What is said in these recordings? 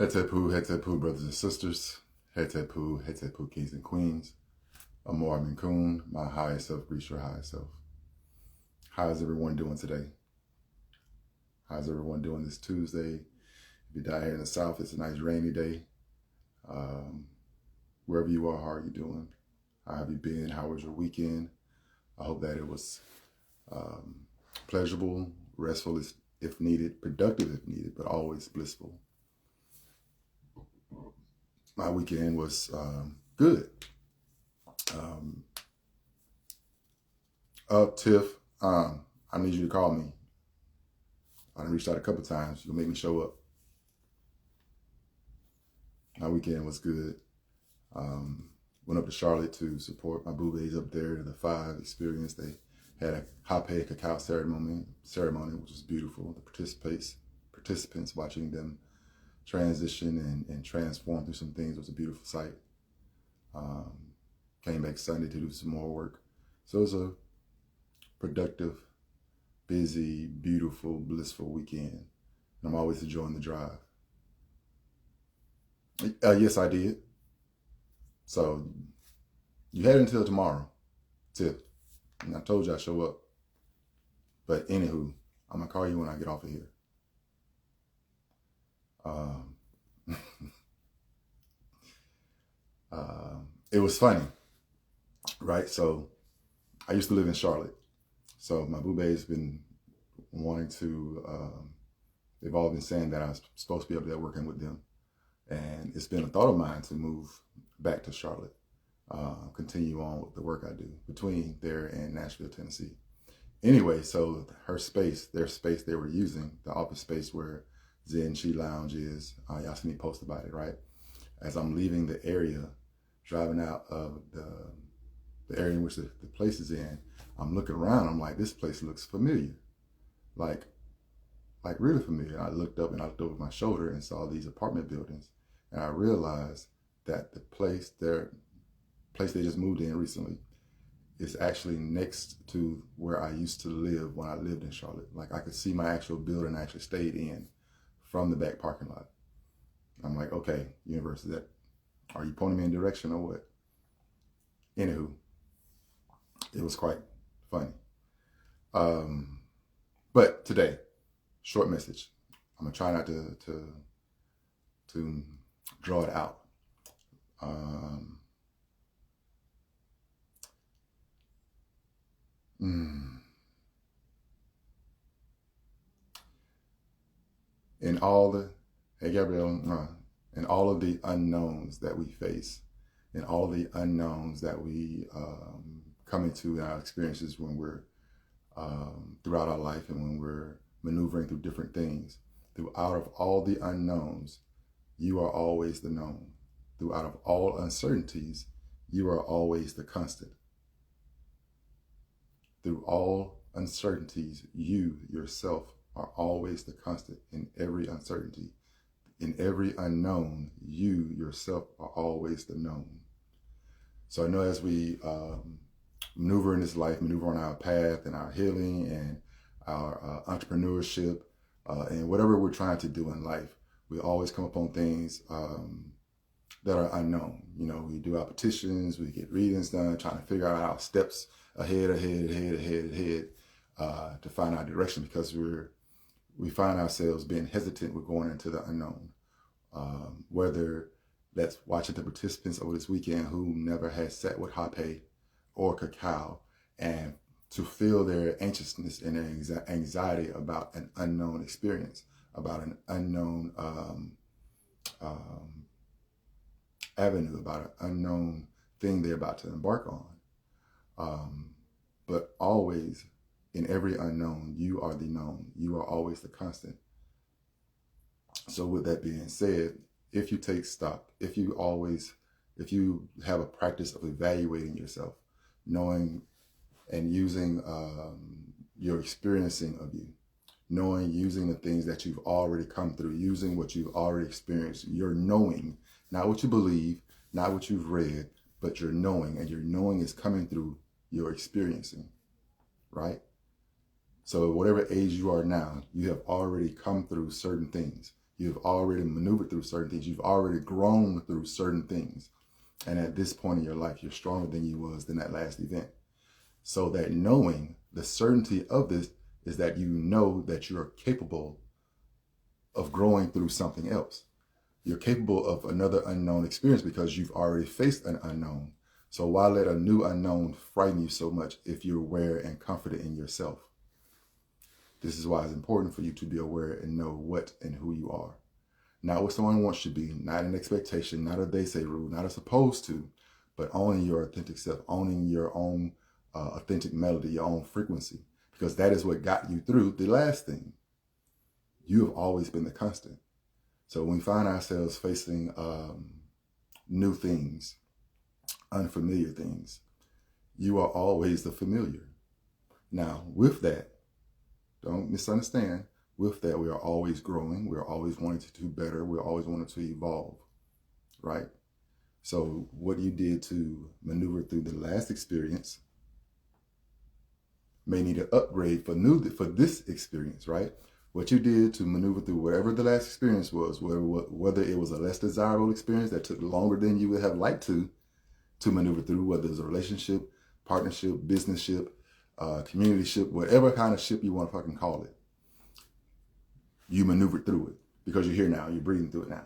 Hetepu, brothers and sisters. Hetepu, kings and queens. Amor, my highest self, greets your highest self. How's everyone doing today? How's everyone doing this Tuesday? If you're down here in the South, it's a nice rainy day. Wherever you are, how are you doing? How have you been? How was your weekend? I hope that it was pleasurable, restful if needed, productive if needed, but always blissful. My weekend was good. Tiff, I need you to call me. I reached out a couple times. You'll make me show up. My weekend was good. Went up to Charlotte to support my boo-bays up there, the 5 experience. They had a hot-pay cacao ceremony, which was beautiful. The participants watching them transition and transform through some things was a beautiful sight. Came back Sunday to do some more work. So it was a productive, busy, beautiful, blissful weekend. And I'm always enjoying the drive. Yes, I did. So you had until tomorrow, Tiff. And I told you I'd show up. But anywho, I'm going to call you when I get off of here. It was funny, right? So I used to live in Charlotte. So my boo-bae's been wanting to, they've all been saying that I was supposed to be up there working with them. And it's been a thought of mine to move back to Charlotte, continue on with the work I do between there and Nashville, Tennessee. Anyway, so their space they were using, the office space where Zen Chi Lounge is, y'all see me post about it, right? As I'm leaving the area, driving out of the area in which the place is in, I'm looking around, I'm like, this place looks familiar. Like really familiar. I looked up and I looked over my shoulder and saw these apartment buildings. And I realized that the place they just moved in recently is actually next to where I used to live when I lived in Charlotte. Like I could see my actual building I actually stayed in from the back parking lot. I'm like, okay, universe, are you pointing me in direction or what? Anywho, it was quite funny. But today, short message. I'm gonna try not to draw it out. In all the, hey Gabrielle, in all of the unknowns that we face, in all the unknowns that we come into in our experiences when we're throughout our life and when we're maneuvering through different things, throughout of all the unknowns, you are always the known. Throughout of all uncertainties, you are always the constant. Through all uncertainties, you yourself are always the constant in every uncertainty. In every unknown, you yourself are always the known. So I know as we maneuver in this life, maneuver on our path and our healing and our entrepreneurship and whatever we're trying to do in life, we always come upon things that are unknown. You know, we do our petitions, we get readings done, trying to figure out our steps ahead, to find our direction because we find ourselves being hesitant with going into the unknown. Whether that's watching the participants over this weekend who never had sat with hape or cacao and to feel their anxiousness and their anxiety about an unknown experience, about an unknown avenue, about an unknown thing they're about to embark on. But always, in every unknown, you are the known. You are always the constant. So with that being said, if you take stock, if you have a practice of evaluating yourself, knowing and using your experiencing of you, using the things that you've already come through, using what you've already experienced, your knowing, not what you believe, not what you've read, but your knowing, and your knowing is coming through your experiencing, right? So whatever age you are now, you have already come through certain things. You've already maneuvered through certain things. You've already grown through certain things. And at this point in your life, you're stronger than you was in that last event. So that knowing the certainty of this is that you know that you're capable of growing through something else. You're capable of another unknown experience because you've already faced an unknown. So why let a new unknown frighten you so much if you're aware and confident in yourself? This is why it's important for you to be aware and know what and who you are. Not what someone wants you to be, not an expectation, not a they say rule, not a supposed to, but owning your authentic self, owning your own authentic melody, your own frequency, because that is what got you through the last thing. You have always been the constant. So when we find ourselves facing new things, unfamiliar things, you are always the familiar. Now, with that, don't misunderstand, with that, we are always growing. We're always wanting to do better. We're always wanting to evolve, right? So what you did to maneuver through the last experience may need an upgrade for this experience, right? What you did to maneuver through whatever the last experience was, whether it was a less desirable experience that took longer than you would have liked to maneuver through, whether it's a relationship, partnership, business ship, community ship, whatever kind of ship you want to fucking call it, you maneuvered through it because you're here now, you're breathing through it now.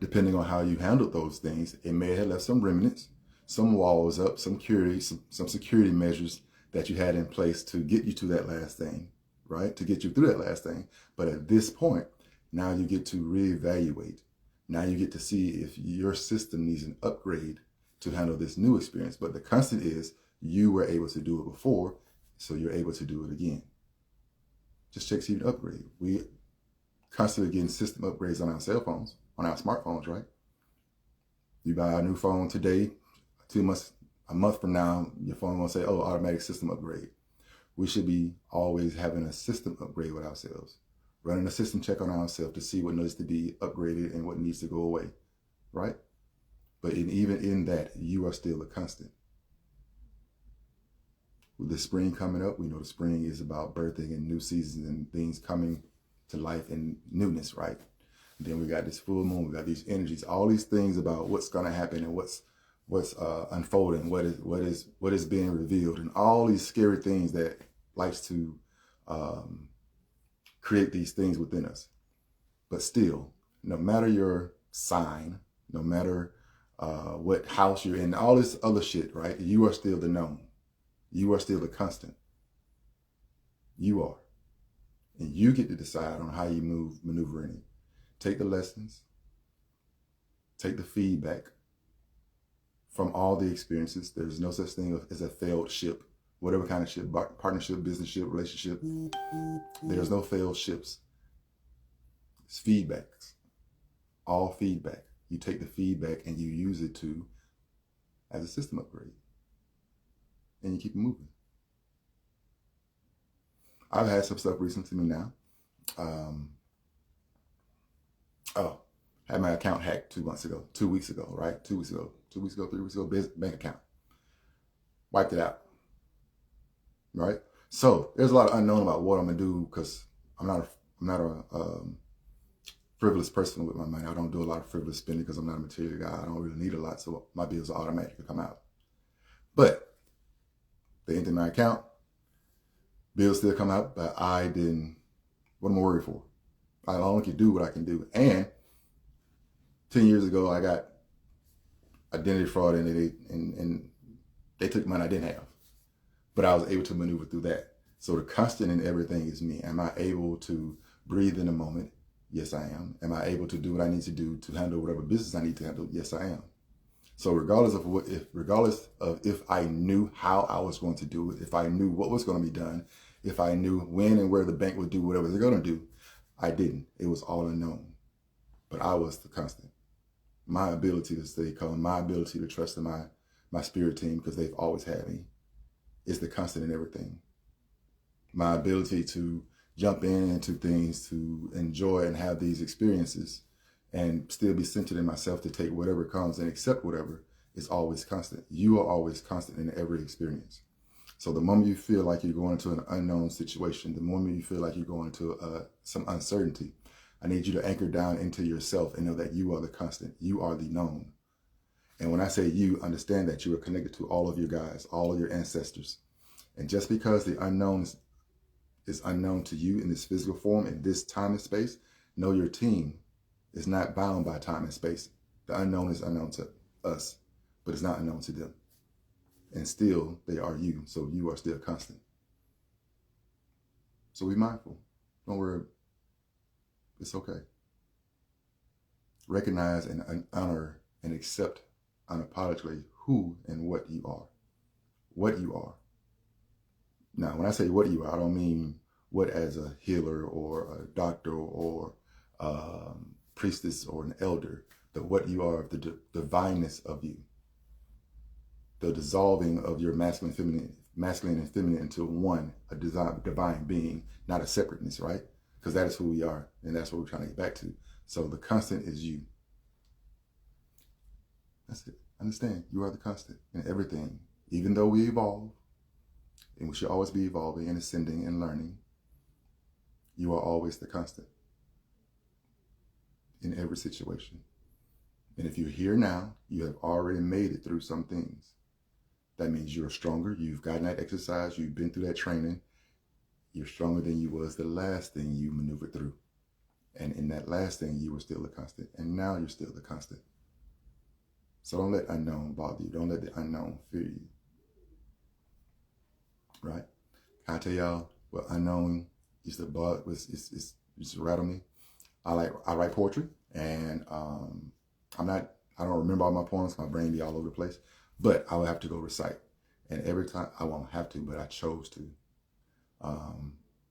Depending on how you handled those things, it may have left some remnants, some walls up, some security measures that you had in place to get you to that last thing, right? To get you through that last thing. But at this point, now you get to reevaluate. Now you get to see if your system needs an upgrade to handle this new experience. But the constant is you were able to do it before, so you're able to do it again. Just check see an upgrade. We constantly getting system upgrades on our cell phones, on our smartphones, right? You buy a new phone today, 2 months, a month from now, your phone will say, oh, automatic system upgrade. We should be always having a system upgrade with ourselves, running a system check on ourselves to see what needs to be upgraded and what needs to go away, right? But even in that, you are still a constant. With the spring coming up, we know the spring is about birthing and new seasons and things coming to life and newness, right? And then we got this full moon, we got these energies, all these things about what's going to happen and what's unfolding, what is being revealed, and all these scary things that likes to create these things within us. But still, no matter your sign, no matter what house you're in, all this other shit, right? You are still the known. You are still the constant. You are. And you get to decide on how you maneuver in it. Take the lessons. Take the feedback from all the experiences. There's no such thing as a failed ship. Whatever kind of ship, partnership, business ship, relationship. There's no failed ships. It's feedbacks. All feedback. You take the feedback and you use it as a system upgrade. And you keep it moving. I've had some stuff recent to me now. Had my account hacked 2 weeks ago, right? 2 weeks ago, 3 weeks ago, bank account. Wiped it out, right? So there's a lot of unknown about what I'm gonna do because I'm not a frivolous person with my money. I don't do a lot of frivolous spending because I'm not a material guy. I don't really need a lot, so my bills automatically come out. But they empty my account, bills still come out, but I didn't. What am I worried for? I only can do what I can do. And 10 years ago, I got identity fraud and they took money I didn't have. But I was able to maneuver through that. So the constant in everything is me. Am I able to breathe in the moment? Yes, I am. Am I able to do what I need to do to handle whatever business I need to handle? Yes, I am. So regardless of if I knew how I was going to do it, if I knew what was going to be done, if I knew when and where the bank would do whatever they're going to do, I didn't. It was all unknown. But I was the constant. My ability to stay calm, my ability to trust in my spirit team, because they've always had me, is the constant in everything. My ability to jump into things, to enjoy and have these experiences, and still be centered in myself to take whatever comes and accept whatever is always constant. You are always constant in every experience. So the moment you feel like you're going into an unknown situation, the moment you feel like you're going into some uncertainty, I need you to anchor down into yourself and know that you are the constant. You are the known. And when I say you, understand that you are connected to all of your guys, all of your ancestors. And just because the unknown is unknown to you in this physical form, in this time and space, know your team is not bound by time and space. The unknown is unknown to us, but it's not unknown to them. And still, they are you, so you are still constant. So be mindful. Don't worry. It's okay. Recognize and honor and accept unapologetically who and what you are. What you are. Now, when I say what you are, I don't mean what as a healer or a doctor or priestess or an elder. The what you are, the divineness of you. The dissolving of your masculine and feminine into one, a divine being, not a separateness, right? Because that is who we are, and that's what we're trying to get back to. So the constant is you. That's it. Understand, you are the constant in everything. Even though we evolve, and we should always be evolving and ascending and learning, you are always the constant in every situation. And if you're here now, you have already made it through some things. That means you're stronger. You've gotten that exercise. You've been through that training. You're stronger than you was the last thing you maneuvered through. And in that last thing, you were still the constant. And now you're still the constant. So don't let unknown bother you. Don't let the unknown fear you. Right? Can I tell y'all what unknown used to bother, it's used to rattle me? I write poetry, and I don't remember all my poems. My brain be all over the place. But I would have to go recite. And every time, I won't have to, but I chose to.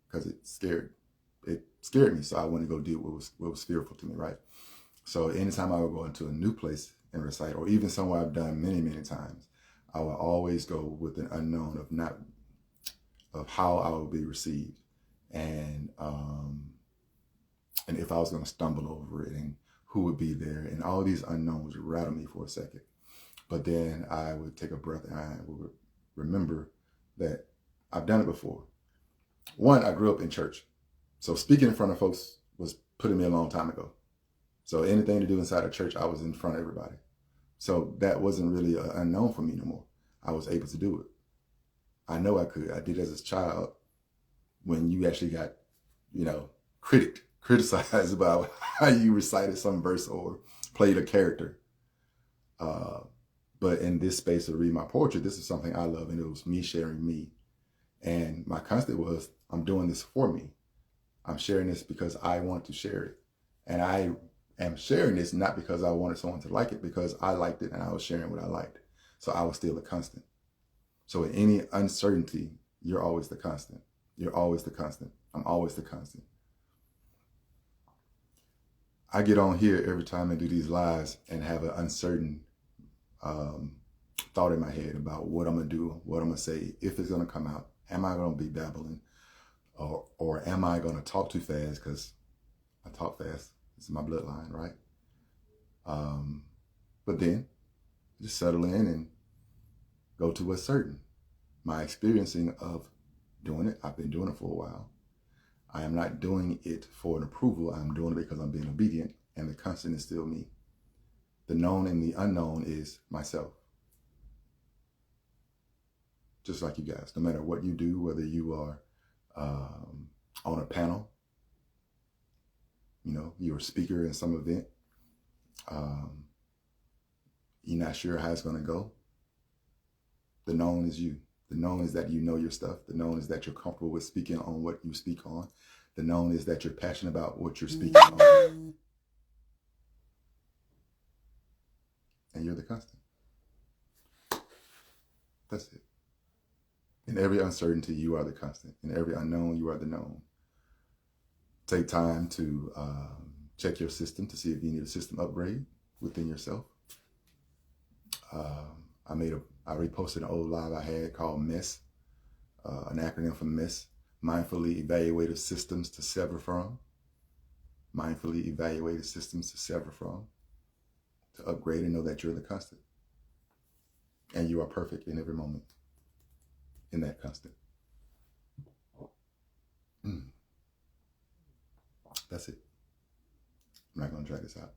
Because it scared me. So I wanted to go deal with what was fearful to me, right? So anytime I would go into a new place and recite, or even somewhere I've done many, many times, I would always go with an unknown of how I would be received. And if I was going to stumble over it and who would be there. And all these unknowns would rattle me for a second. But then I would take a breath and I would remember that I've done it before. One, I grew up in church. So speaking in front of folks was putting me a long time ago. So anything to do inside a church, I was in front of everybody. So that wasn't really unknown for me no more. I was able to do it. I know I could. I did as a child when you actually got, criticized about how you recited some verse or played a character. But in this space of reading my poetry, this is something I love, and it was me sharing me. And my constant was, I'm doing this for me. I'm sharing this because I want to share it. And I am sharing this not because I wanted someone to like it, because I liked it and I was sharing what I liked. So I was still a constant. So in any uncertainty, you're always the constant. You're always the constant. I'm always the constant. I get on here every time I do these lives and have an uncertain thought in my head about what I'm going to do, what I'm going to say, if it's going to come out. Am I going to be babbling? Or am I going to talk too fast? Because I talk fast. It's my bloodline, right? But then just settle in and go to what's certain. My experiencing of doing it, I've been doing it for a while. I am not doing it for an approval. I'm doing it because I'm being obedient, and the constant is still me. The known and the unknown is myself. Just like you guys, no matter what you do, whether you are on a panel, you're a speaker in some event, you're not sure how it's going to go. The known is you. The known is that you know your stuff. The known is that you're comfortable with speaking on what you speak on. The known is that you're passionate about what you're speaking on. And you're the constant. That's it. In every uncertainty, you are the constant. In every unknown, you are the known. Take time to check your system to see if you need a system upgrade within yourself. I reposted an old live I had called MESS, an acronym for MESS, Mindfully Evaluative Systems to Sever From. Mindfully Evaluative Systems to Sever From. To upgrade and know that you're the constant. And you are perfect in every moment. in that constant. That's it. I'm not going to drag this out.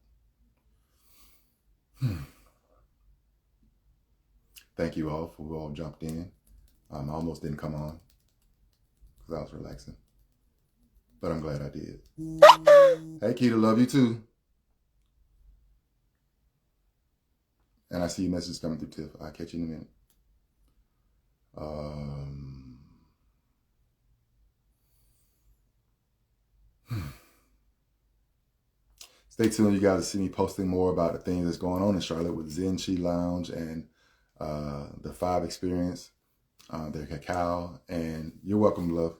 Thank you all for who all jumped in. I almost didn't come on because I was relaxing, but I'm glad I did. Hey, Keita, love you too. And I see your message coming through, Tiff. I'll catch you in a minute. Stay tuned. You guys will see me posting more about the things that's going on in Charlotte with Zen Chi Lounge and the 5 Experience, the cacao, and you're welcome, love.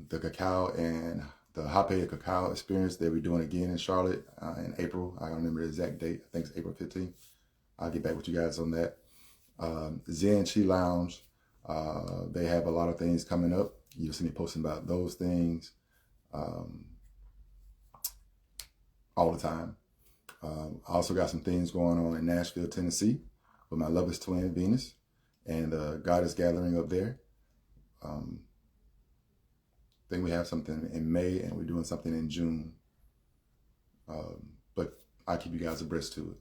The cacao and the Hape Cacao Experience that we're doing again in Charlotte in April. I don't remember the exact date. I think it's April 15th. I'll get back with you guys on that. Zen Chi Lounge, they have a lot of things coming up. You'll see me posting about those things all the time. I also got some things going on in Nashville, Tennessee with my Lovist twin, Venus, and Goddess Gathering up there. I think we have something in May and we're doing something in June. But I'll keep you guys abreast to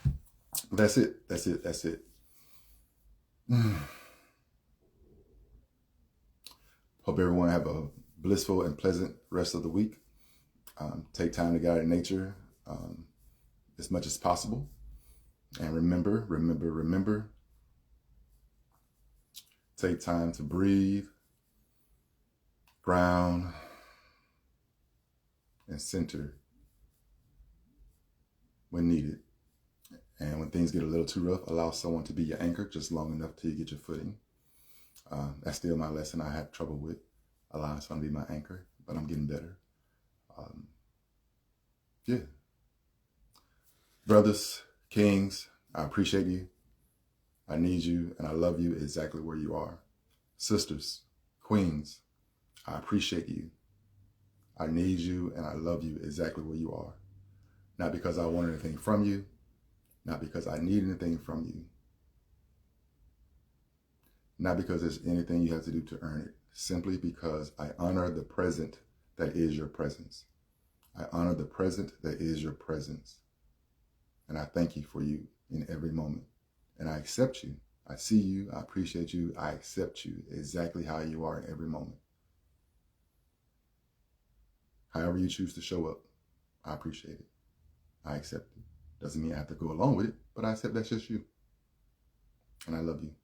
it. That's it. That's it. That's it. Hope everyone have a blissful and pleasant rest of the week. Take time to get out in nature as much as possible. And remember, take time to breathe, ground, and center when needed. And when things get a little too rough, allow someone to be your anchor just long enough till you get your footing. That's still my lesson I have trouble with, allowing someone to be my anchor, but I'm getting better. Yeah. Brothers, kings, I appreciate you. I need you, and I love you exactly where you are. Sisters, queens, I appreciate you. I need you, and I love you exactly where you are. Not because I want anything from you, not because I need anything from you, not because there's anything you have to do to earn it, simply because I honor the present that is your presence. I honor the present that is your presence. And I thank you for you in every moment. And I accept you. I see you. I appreciate you. I accept you exactly how you are in every moment. However you choose to show up, I appreciate it. I accept it. Doesn't mean I have to go along with it, but I accept that's just you. And I love you.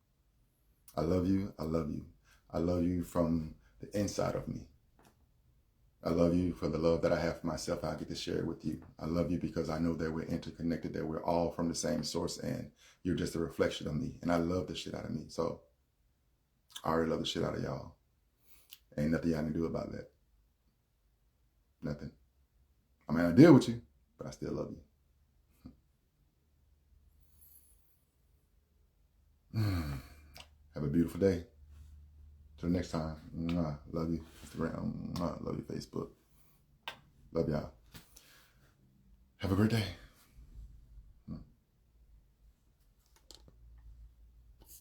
I love you. I love you. I love you from the inside of me. I love you for the love that I have for myself. I get to share it with you. I love you because I know that we're interconnected, that we're all from the same source, and you're just a reflection of me. And I love the shit out of me. So I already love the shit out of y'all. Ain't nothing y'all can do about that. Nothing. I mean, I deal with you, but I still love you. Have a beautiful day. Till next time. Love you, Instagram. Love you, Facebook. Love y'all. Have a great day.